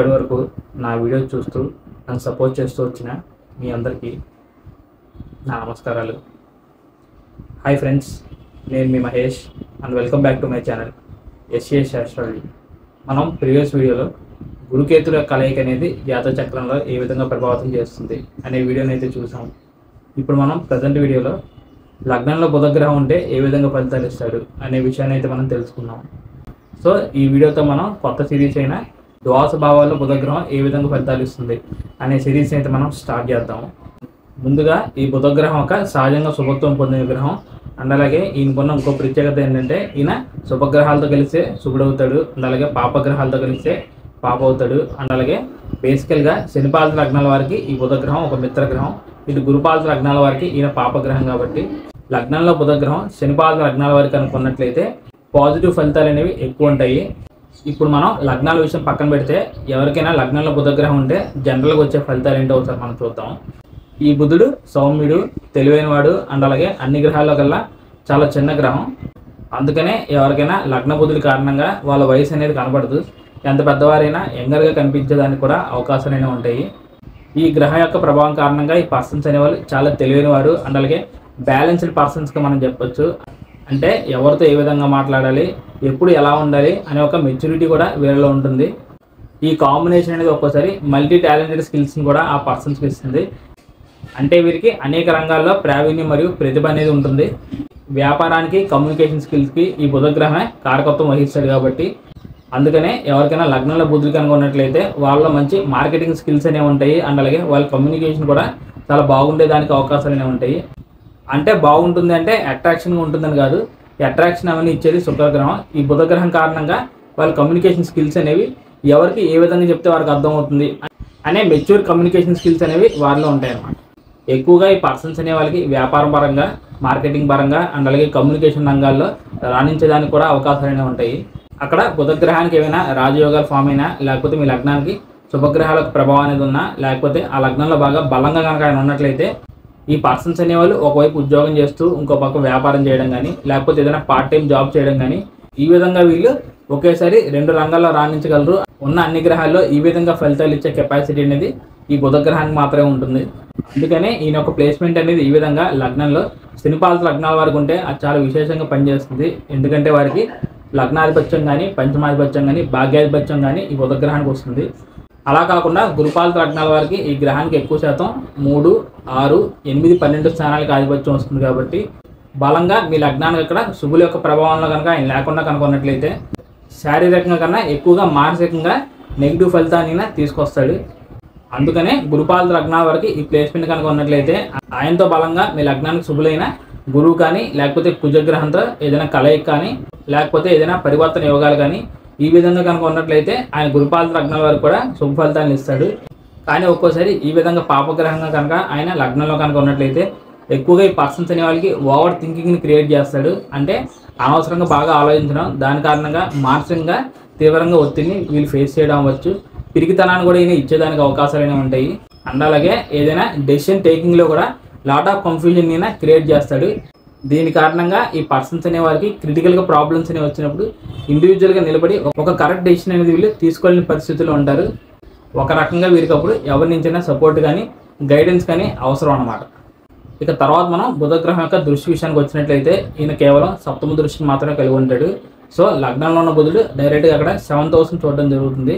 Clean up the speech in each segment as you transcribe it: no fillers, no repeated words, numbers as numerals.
ఇప్పటివరకు నా వీడియో చూస్తూ నన్ను సపోర్ట్ చేస్తూ వచ్చిన మీ అందరికీ నా నమస్కారాలు. హాయ్ ఫ్రెండ్స్, నేను మీ Mahesh and welcome back to my channel SAS astrology. మనం ప్రీవియస్ వీడియోలో గురుకేతుల కలయిక అనేది జాతక చక్రంలో ఏ విధంగా ప్రభావితం చేస్తుంది అనే వీడియోని అయితే చూసాం. ఇప్పుడు మనం ప్రజెంట్ వీడియోలో లగ్నంలో బుధగ్రహం ఉంటే ఏ విధంగా ఫలితాలు ఇస్తాడు అనే విషయాన్ని అయితే మనం తెలుసుకుందాం. సో ఈ వీడియోతో మనం కొత్త సిరీస్ అయిన ద్వాదశ భావాల్లో బుధగ్రహం ఏ విధంగా ఫలితాలు ఇస్తుంది అనే సిరీస్ని అయితే మనం స్టార్ట్ చేద్దాం. ముందుగా ఈ బుధగ్రహం ఒక సహజంగా శుభత్వం పొందిన గ్రహం అండ్ అలాగే ఈయనకున్న ఇంకో ప్రత్యేకత ఏంటంటే ఈయన శుభగ్రహాలతో కలిస్తే శుభుడవుతాడు అండ్ అలాగే పాపగ్రహాలతో కలిస్తే పాప అవుతాడు. అండ్ అలాగే బేసికల్గా శనిపాద లగ్నాల వారికి ఈ బుధగ్రహం ఒక మిత్రగ్రహం, ఇటు గురుపాద లగ్నాల వారికి ఈయన పాపగ్రహం. కాబట్టి లగ్నంలో బుధగ్రహం శనిపాద లగ్నాల వారికి అనుకున్నట్లయితే పాజిటివ్ ఫలితాలు అనేవి ఎక్కువ ఉంటాయి. ఇప్పుడు మనం లగ్నాల విషయం పక్కన పెడితే ఎవరికైనా లగ్నంలో బుధగ్రహం ఉంటే జనరల్గా వచ్చే ఫలితాలు ఏంటో ఒకసారి మనం చూద్దాం. ఈ బుధుడు సౌమ్యుడు, తెలివైనవాడు అండ్ అలాగే అన్ని గ్రహాల్లో కల్లా చాలా చిన్న గ్రహం. అందుకనే ఎవరికైనా లగ్న బుధుడి కారణంగా వాళ్ళ వయసు అనేది కనబడదు. ఎంత పెద్దవారైనా యంగర్గా కనిపించేదానికి కూడా అవకాశాలైనా ఉంటాయి. ఈ గ్రహం యొక్క ప్రభావం కారణంగా ఈ పర్సన్స్ అనేవాళ్ళు చాలా తెలివైనవాడు అండ్ అలాగే బ్యాలెన్స్డ్ పర్సన్స్గా మనం చెప్పొచ్చు. అంటే ఎవరితో ఏ విధంగా మాట్లాడాలి, ఎప్పుడు ఎలా ఉండాలి అనే ఒక మెచ్యూరిటీ కూడా వీళ్ళలో ఉంటుంది. ఈ కాంబినేషన్ అనేది ఒక్కోసారి మల్టీ టాలెంటెడ్ స్కిల్స్ని కూడా ఆ పర్సన్స్కి ఇస్తుంది. అంటే వీరికి అనేక రంగాల్లో ప్రావీణ్యం మరియు ప్రతిభ అనేది ఉంటుంది. వ్యాపారానికి, కమ్యూనికేషన్ స్కిల్స్కి ఈ బుధగ్రహమే కారకత్వం వహిస్తాడు. కాబట్టి అందుకనే ఎవరికైనా లగ్నంలో బుధుడు కనుక ఉన్నట్లయితే వాళ్ళలో మంచి మార్కెటింగ్ స్కిల్స్ అనేవి ఉంటాయి అండ్ అలాగే వాళ్ళ కమ్యూనికేషన్ కూడా చాలా బాగుండేదానికి అవకాశాలు అనేవి ఉంటాయి. అంటే బాగుంటుంది అంటే అట్రాక్షన్గా ఉంటుందని కాదు, అట్రాక్షన్ అవన్నీ ఇచ్చేది శుక్రగ్రహం. ఈ బుధగ్రహం కారణంగా వాళ్ళ కమ్యూనికేషన్ స్కిల్స్ అనేవి ఎవరికి ఏ విధంగా చెప్తే వారికి అర్థమవుతుంది అనే మెచ్యూర్ కమ్యూనికేషన్ స్కిల్స్ అనేవి వారిలో ఉంటాయి అన్నమాట. ఎక్కువగా ఈ పర్సన్స్ అనే వాళ్ళకి వ్యాపారం పరంగా, మార్కెటింగ్ పరంగా అండ్ అలాగే కమ్యూనికేషన్ రంగాల్లో రాణించడానికి కూడా అవకాశాలు అనేవి ఉంటాయి. అక్కడ బుధగ్రహానికి ఏమైనా రాజయోగాలు ఫామ్ అయినా, లేకపోతే మీ లగ్నానికి శుభగ్రహాలకు ప్రభావం అనేది ఉన్నా, లేకపోతే ఆ లగ్నంలో బాగా బలంగా కనుక ఆయన ఉన్నట్లయితే ఈ పర్సన్స్ అనేవాళ్ళు ఒకవైపు ఉద్యోగం చేస్తూ ఇంకో పక్క వ్యాపారం చేయడం కానీ, లేకపోతే ఏదైనా పార్ట్ టైం జాబ్ చేయడం కానీ, ఈ విధంగా వీళ్ళు ఒకేసారి రెండు రంగాల్లో రాణించగలరు. ఉన్న అన్ని గ్రహాల్లో ఈ విధంగా ఫలితాలు ఇచ్చే కెపాసిటీ అనేది ఈ బుధగ్రహానికి మాత్రమే ఉంటుంది. అందుకనే ఈయన యొక్క ప్లేస్మెంట్ అనేది ఈ విధంగా లగ్నంలో శనిపాద లగ్నాల వారికి ఉంటే అది చాలా విశేషంగా పనిచేస్తుంది. ఎందుకంటే వారికి లగ్నాధిపత్యం కానీ, పంచమాధిపత్యం కానీ, భాగ్యాధిపత్యం కానీ ఈ బుధగ్రహానికి వస్తుంది. అలా కాకుండా గురుపాద లగ్నాల వారికి ఈ గ్రహానికి ఎక్కువ శాతం 3, 6, 8, 12 స్థానాలకు ఆధిపత్యం వస్తుంది. కాబట్టి బలంగా మీ లగ్నానికి అక్కడ శుభుల యొక్క ప్రభావంలో కనుక ఆయన లేకుండా కనుక ఉన్నట్లయితే శారీరకంగా కన్నా ఎక్కువగా మానసికంగా నెగిటివ్ ఫలితాన్ని తీసుకొస్తాడు. అందుకనే గురుపాద లగ్నాల వరకు ఈ ప్లేస్మెంట్ కనుక ఉన్నట్లయితే ఆయనతో బలంగా మీ లగ్నానికి శుభులైన గురువు కానీ, లేకపోతే కుజగ్రహంతో ఏదైనా కలయిక కానీ, లేకపోతే ఏదైనా పరివర్తన యోగాలు కానీ ఈ విధంగా కనుక ఉన్నట్లయితే ఆయన గురుపాద లగ్నాల వరకు కూడా శుభ ఫలితాలను ఇస్తాడు. కానీ ఒక్కోసారి ఈ విధంగా పాపగ్రహంగా కనుక ఆయన లగ్నంలో కనుక ఉన్నట్లయితే ఎక్కువగా ఈ పర్సన్స్ అనే వాళ్ళకి ఓవర్ థింకింగ్ని క్రియేట్ చేస్తాడు. అంటే అనవసరంగా బాగా ఆలోచించడం, దాని కారణంగా మానసికంగా తీవ్రంగా ఒత్తిడిని వీళ్ళు ఫేస్ చేయడం అవ్వచ్చు. పిరికితనాన్ని కూడా ఈయన ఇచ్చేదానికి అవకాశాలు అనేవి ఉంటాయి. అండ్ అలాగే ఏదైనా డెసిషన్ టేకింగ్లో కూడా లాట్ ఆఫ్ కన్ఫ్యూజన్ ఈయన క్రియేట్ చేస్తాడు. దీని కారణంగా ఈ పర్సన్స్ అనే వారికి క్రిటికల్గా ప్రాబ్లమ్స్ అనేవి వచ్చినప్పుడు ఇండివిజువల్గా నిలబడి ఒక కరెక్ట్ డెసిషన్ అనేది వీళ్ళు తీసుకోలేని పరిస్థితుల్లో ఉంటారు. ఒక రకంగా వీరికి అప్పుడు ఎవరి నుంచైనా సపోర్ట్ కానీ, గైడెన్స్ కానీ అవసరం అన్నమాట. ఇక తర్వాత మనం బుధగ్రహం యొక్క దృష్టి విషయానికి వచ్చినట్లయితే ఈయన కేవలం సప్తమ దృష్టిని మాత్రమే కలిగి ఉంటాడు. సో లగ్నంలో ఉన్న బుధుడు డైరెక్ట్గా అక్కడ 7th హౌస్ని చూడడం జరుగుతుంది.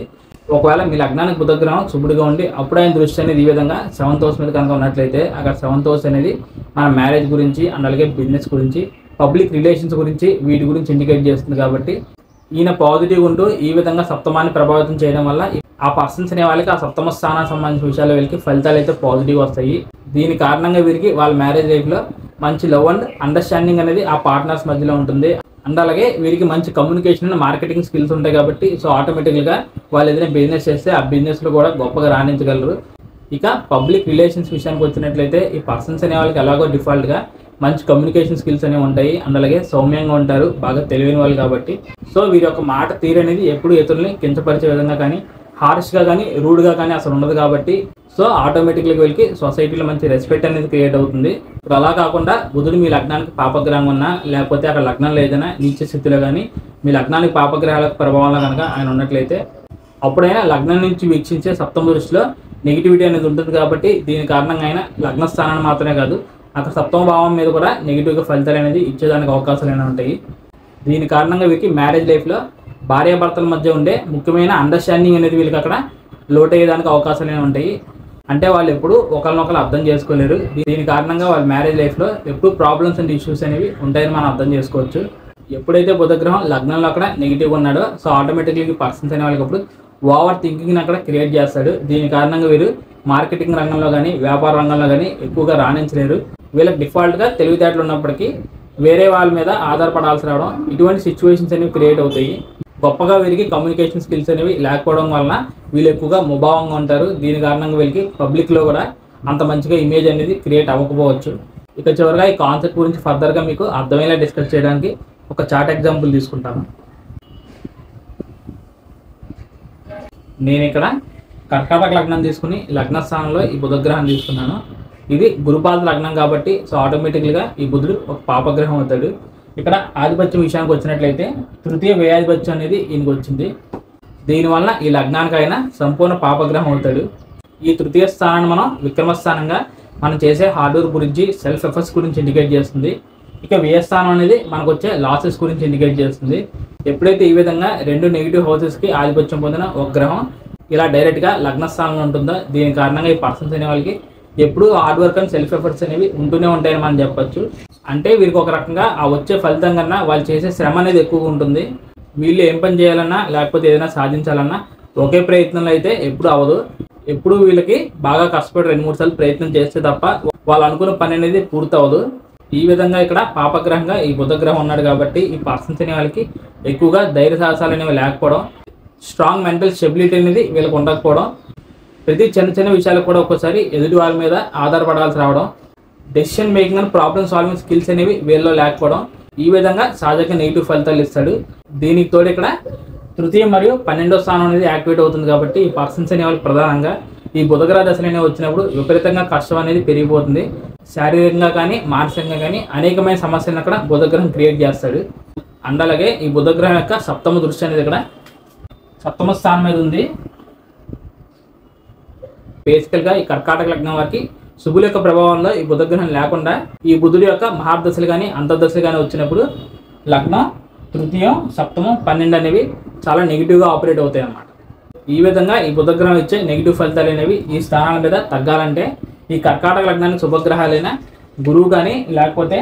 ఒకవేళ మీ లగ్నానికి బుధగ్రహం శుభుడుగా ఉండి అప్పుడు ఆయన దృష్టి అనేది ఈ విధంగా 7th హౌస్ మీద కనుక ఉన్నట్లయితే అక్కడ 7th హౌస్ అనేది మన మ్యారేజ్ గురించి అండ్ అలాగే బిజినెస్ గురించి, పబ్లిక్ రిలేషన్స్ గురించి, వీటి గురించి ఇండికేట్ చేస్తుంది. కాబట్టి ఈయన పాజిటివ్ ఉంటూ ఈ విధంగా సప్తమాన్ని ప్రభావితం చేయడం వల్ల ఆ పర్సన్స్ అనే వాళ్ళకి ఆ సప్తమ స్థానానికి సంబంధించిన విషయాల్లో వీళ్ళకి ఫలితాలు అయితే పాజిటివ్ వస్తాయి. దీని కారణంగా వీరికి వాళ్ళ మ్యారేజ్ లైఫ్లో మంచి లవ్ అండ్ అండర్స్టాండింగ్ అనేది ఆ పార్ట్నర్స్ మధ్యలో ఉంటుంది. అండ్ అలాగే వీరికి మంచి కమ్యూనికేషన్ అండ్ మార్కెటింగ్ స్కిల్స్ ఉంటాయి. కాబట్టి సో ఆటోమేటిక్గా వాళ్ళు ఏదైనా బిజినెస్ చేస్తే ఆ బిజినెస్లో కూడా గొప్పగా రాణించగలరు. ఇక పబ్లిక్ రిలేషన్స్ విషయానికి వచ్చినట్లయితే ఈ పర్సన్స్ అనే వాళ్ళకి ఎలాగో డిఫాల్ట్గా మంచి కమ్యూనికేషన్ స్కిల్స్ అనేవి ఉంటాయి అండ్ అలాగే సౌమ్యంగా ఉంటారు, బాగా తెలివైన వాళ్ళు. కాబట్టి సో వీరి యొక్క మాట తీరు అనేది ఎప్పుడు ఇతరుల్ని కించపరిచే విధంగా కానీ, హార్ష్గా కానీ, రూడ్గా కానీ అసలు ఉండదు. కాబట్టి సో ఆటోమేటిక్గా వీళ్ళకి సొసైటీలో మంచి రెస్పెక్ట్ అనేది క్రియేట్ అవుతుంది. ఇప్పుడు అలా కాకుండా బుధుడు మీ లగ్నానికి పాపగ్రహం ఉన్నా, లేకపోతే అక్కడ లగ్నంలో ఏదైనా నీచ స్థితిలో కానీ మీ లగ్నానికి పాపగ్రహాల ప్రభావంలో కనుక ఆయన ఉన్నట్లయితే అప్పుడైనా లగ్నం నుంచి వీక్షించే సప్తమ దృష్టిలో నెగిటివిటీ అనేది ఉంటుంది కాబట్టి దీని కారణంగా అయినా లగ్న స్థానాన్ని మాత్రమే కాదు అక్కడ సప్తమ భావం మీద కూడా నెగిటివ్గా ఫలితాలు అనేది ఇచ్చేదానికి అవకాశాలు ఉంటాయి. దీని కారణంగా వీరికి మ్యారేజ్ లైఫ్లో భార్యాభర్తల మధ్య ఉండే ముఖ్యమైన అండర్స్టాండింగ్ అనేది వీళ్ళకి అక్కడ లోటు అయ్యేదానికి అవకాశాలు ఉంటాయి. అంటే వాళ్ళు ఎప్పుడు ఒకరినొకరు అర్థం చేసుకోలేరు. దీని కారణంగా వాళ్ళ మ్యారేజ్ లైఫ్లో ఎప్పుడు ప్రాబ్లమ్స్ అండ్ ఇష్యూస్ అనేవి ఉంటాయని మనం అర్థం చేసుకోవచ్చు. ఎప్పుడైతే బుధగ్రహం లగ్నంలో అక్కడ నెగిటివ్గా ఉన్నాడో సో ఆటోమేటిక్లీ పర్సన్స్ అనే వాళ్ళకి అప్పుడు ఓవర్ థింకింగ్ని అక్కడ క్రియేట్ చేస్తాడు. దీని కారణంగా వీరు మార్కెటింగ్ రంగంలో కానీ వ్యాపార రంగంలో కానీ ఎక్కువగా రాణించలేరు. వీళ్ళకి డిఫాల్ట్గా తెలివితేటలు ఉన్నప్పటికీ వేరే వాళ్ళ మీద ఆధారపడాల్సి రావడం ఇటువంటి సిచ్యువేషన్స్ అనేవి క్రియేట్ అవుతాయి. గొప్పగా వీరికి కమ్యూనికేషన్ స్కిల్స్ అనేవి లేకపోవడం వలన వీళ్ళు ఎక్కువగా ముభావంగా ఉంటారు. దీని కారణంగా వీళ్ళకి పబ్లిక్లో కూడా అంత మంచిగా ఇమేజ్ అనేది క్రియేట్ అవ్వకపోవచ్చు. ఇక చివరిగా ఈ కాన్సెప్ట్ గురించి ఫర్దర్గా మీకు అర్థమయ్యేలా డిస్కస్ చేయడానికి ఒక చార్ట్ ఎగ్జాంపుల్ తీసుకుంటాను. నేను ఇక్కడ కర్కాటక లగ్నం తీసుకుని లగ్న స్థానంలో ఈ బుధగ్రహం తీసుకున్నాను. ఇది గురుపాద లగ్నం కాబట్టి సో ఆటోమేటిక్గా ఈ బుధుడు ఒక పాపగ్రహం అవుతాడు. ఇక్కడ ఆధిపత్యం విషయానికి వచ్చినట్లయితే తృతీయ వ్యయాధిపత్యం అనేది ఈయనకు వచ్చింది. దీనివల్ల ఈ లగ్నానికైనా సంపూర్ణ పాపగ్రహం అవుతాడు. ఈ తృతీయ స్థానాన్ని మనం విక్రమస్థానంగా మనం చేసే హార్డ్వేర్ గురించి సెల్ఫ్ ఎఫర్ట్స్ గురించి ఇండికేట్ చేస్తుంది. ఇక వ్యయస్థానం అనేది మనకు వచ్చే లాసెస్ గురించి ఇండికేట్ చేస్తుంది. ఎప్పుడైతే ఈ విధంగా రెండు నెగిటివ్ హౌసెస్కి ఆధిపత్యం పొందిన ఒక గ్రహం ఇలా డైరెక్ట్గా లగ్న స్థానంలో ఉంటుందో దీని కారణంగా ఈ పర్సన్స్ అనే వాళ్ళకి ఎప్పుడు hard work and self efforts అనేవి ఉంటూనే ఉంటాయని మనం చెప్పచ్చు. అంటే వీరికి ఒక రకంగా ఆ వచ్చే ఫలితం కన్నా వాళ్ళు చేసే శ్రమ అనేది ఎక్కువగా ఉంటుంది. వీళ్ళు ఏం పని చేయాలన్నా లేకపోతే ఏదైనా సాధించాలన్నా ఒకే ప్రయత్నంలో అయితే ఎప్పుడు అవ్వదు. ఎప్పుడు వీళ్ళకి బాగా కష్టపడి 2-3 సార్లు ప్రయత్నం చేస్తే తప్ప వాళ్ళు అనుకున్న పని అనేది పూర్తి అవ్వదు. ఈ విధంగా ఇక్కడ పాపగ్రహంగా ఈ బుధగ్రహం ఉన్నాడు కాబట్టి ఈ పర్సన్స్ అనే వాళ్ళకి ఎక్కువగా ధైర్య సాహసాలు అనేవి లేకపోవడం, స్ట్రాంగ్ మెంటల్ స్టెబిలిటీ అనేది వీళ్ళకి ఉండకపోవడం, ప్రతి చిన్న విషయాలకు కూడా ఒక్కోసారి ఎదుటి వాళ్ళ మీద ఆధారపడాల్సి రావడం, decision making and problem solving skills అనేవి వీళ్ళలో లేకపోవడం, ఈ విధంగా సహజంగా నెగిటివ్ ఫలితాలు ఇస్తాడు. దీనికి తోడు ఇక్కడ తృతీయ మరియు 12వ స్థానం అనేది యాక్టివేట్ అవుతుంది కాబట్టి ఈ పర్సన్స్ అనే వాళ్ళకి ప్రధానంగా ఈ బుధగ్రహ దశలు అనేవి వచ్చినప్పుడు విపరీతంగా కష్టం అనేది పెరిగిపోతుంది. శారీరకంగా కానీ మానసికంగా కానీ అనేకమైన సమస్యలను అక్కడ బుధగ్రహం క్రియేట్ చేస్తాడు. అండ్ అలాగే ఈ బుధగ్రహం యొక్క సప్తమ దృష్టి అనేది ఇక్కడ సప్తమ స్థానం మీద ఉంది. బేసికల్గా ఈ కర్కాటక లగ్నం వారికి శుభుల యొక్క ప్రభావంలో ఈ బుధగ్రహం లేకుండా ఈ బుధుడి యొక్క మహాదశలు కానీ అంతర్దశలు కానీ వచ్చినప్పుడు లగ్నం, తృతీయం, సప్తమం, 12 అనేవి చాలా నెగిటివ్గా ఆపరేట్ అవుతాయి అన్నమాట. ఈ విధంగా ఈ బుధగ్రహం ఇచ్చే నెగిటివ్ ఫలితాలు అనేవి ఈ స్థానాల మీద తగ్గాలంటే ఈ కర్కాటక లగ్నానికి శుభగ్రహాలైన గురువు కానీ లేకపోతే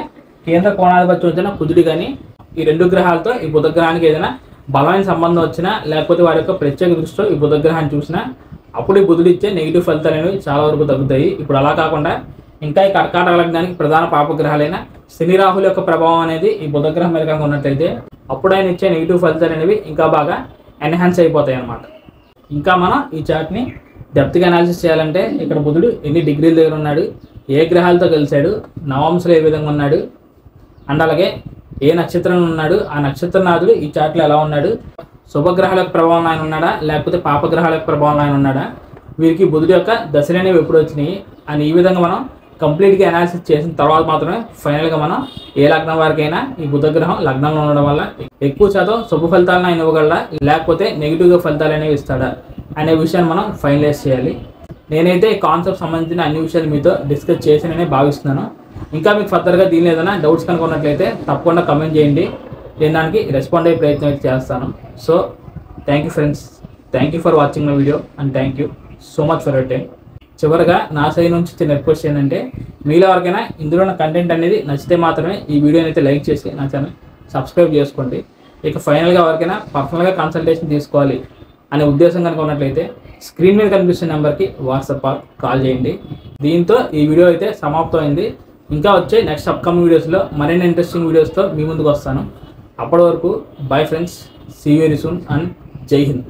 కేంద్ర కోణాధిపత్యం వచ్చిన కుజుడు కానీ ఈ 2 గ్రహాలతో ఈ బుధగ్రహానికి ఏదైనా బలమైన సంబంధం వచ్చినా లేకపోతే వారి యొక్క ప్రత్యేక దృష్టితో ఈ బుధగ్రహాన్ని చూసినా అప్పుడు ఈ బుధుడు ఇచ్చే నెగిటివ్ ఫలితాలు అనేవి చాలా వరకు తగ్గుతాయి. ఇప్పుడు అలా కాకుండా ఇంకా ఈ కర్కాటక లగ్నానికి ప్రధాన పాపగ్రహాలైన శని రాహుల యొక్క ప్రభావం అనేది ఈ బుధగ్రహం మీద కనుక ఉన్నట్లయితే అప్పుడు ఆయన ఇచ్చే నెగిటివ్ ఫలితాలు అనేవి ఇంకా బాగా ఎన్హాన్స్ అయిపోతాయి అన్నమాట. ఇంకా మనం ఈ చార్ట్ని డెప్త్గా అనాలిసిస్ చేయాలంటే ఇక్కడ బుధుడు ఎన్ని డిగ్రీల దగ్గర ఉన్నాడు, ఏ గ్రహాలతో కలిశాడు, నవాంశలో ఏ విధంగా ఉన్నాడు, అండ్ అలాగే ఏ నక్షత్రంలో ఉన్నాడు, ఆ నక్షత్రనాథుడు ఈ చార్ట్లో ఎలా ఉన్నాడు, శుభగ్రహాల యొక్క ప్రభావం ఆయన ఉన్నాడా లేకపోతే పాపగ్రహాల యొక్క ప్రభావం ఆయన ఉన్నాడా, వీరికి బుధుడు యొక్క దశలు అనేవి ఎప్పుడు వచ్చినాయి అని ఈ విధంగా మనం కంప్లీట్గా అనాలిసిస్ చేసిన తర్వాత మాత్రమే ఫైనల్గా మనం ఏ లగ్నం వారికైనా ఈ బుధగ్రహం లగ్నంలో ఉండడం వల్ల ఎక్కువ శాతం శుభ ఫలితాలను ఆయన ఇవ్వగలడా లేకపోతే నెగిటివ్గా ఫలితాలు అనేవి ఇస్తాడా అనే విషయాన్ని మనం ఫైనలైజ్ చేయాలి. నేనైతే ఈ కాన్సెప్ట్ సంబంధించిన అన్ని విషయాలు మీతో డిస్కస్ చేసానని భావిస్తున్నాను. ఇంకా మీకు ఫర్దర్గా దీని ఏదైనా డౌట్స్ కనుక ఉన్నట్లయితే తప్పకుండా కమెంట్ చేయండి. నేను దానికి రెస్పాండ్ అయ్యే ప్రయత్నం అయితే చేస్తాను. So thank you friends, thank you for watching my video and thank you so much for your time. చివరిగా నా సైడ్ నుంచి చిన్న రిక్వెస్ట్ ఏంటంటే మీలో ఎవరికైనా ఇందులో ఉన్న కంటెంట్ అనేది నచ్చితే మాత్రమే ఈ వీడియోని అయితే లైక్ చేసి నా ఛానల్ సబ్స్క్రైబ్ చేసుకోండి. ఇక ఫైనల్గా ఎవరికైనా పర్సనల్గా కన్సల్టేషన్ తీసుకోవాలి అనే ఉద్దేశం కనుక ఉన్నట్లయితే స్క్రీన్ మీద కనిపిస్తున్న నెంబర్కి వాట్సాప్ కాల్ చేయండి. దీంతో ఈ వీడియో అయితే సమాప్తమైంది. ఇంకా వచ్చే నెక్స్ట్ అప్కమింగ్ వీడియోస్లో మరిన్ని ఇంట్రెస్టింగ్ వీడియోస్తో మీ ముందుకు వస్తాను. అప్పటి వరకు bye friends, see you very soon and Jai Hind.